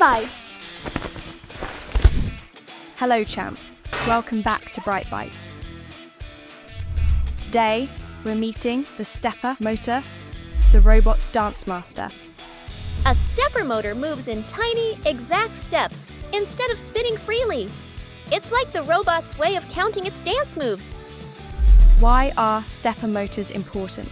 Bye! Hello champ, welcome back to BrightBYTES. Today we're meeting the stepper motor, the robot's dance master. A stepper motor moves in tiny, exact steps instead of spinning freely. It's like the robot's way of counting its dance moves. Why are stepper motors important?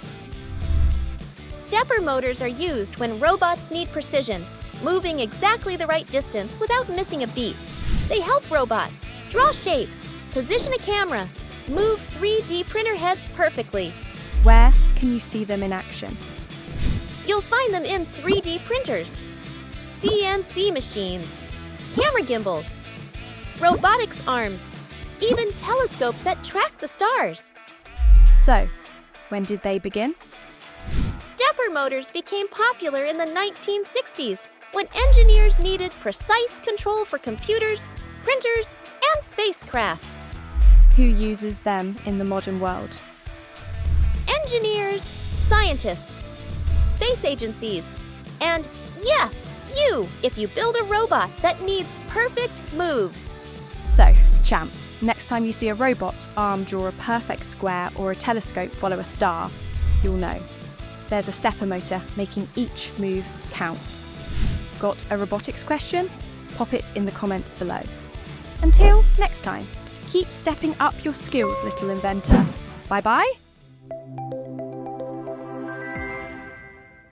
Stepper motors are used when robots need precision, moving exactly the right distance without missing a beat. They help robots draw shapes, position a camera, move 3D printer heads perfectly. Where can you see them in action? You'll find them in 3D printers, CNC machines, camera gimbals, robotics arms, even telescopes that track the stars. So, when did they begin? Stepper motors became popular in the 1960s when engineers needed precise control for computers, printers, and spacecraft. Who uses them in the modern world? Engineers, scientists, space agencies, and yes, you, if you build a robot that needs perfect moves. So, champ, next time you see a robot arm draw a perfect square or a telescope follow a star, you'll know. There's a stepper motor making each move count. Got a robotics question? Pop it in the comments below. Until next time, keep stepping up your skills, little inventor. Bye-bye.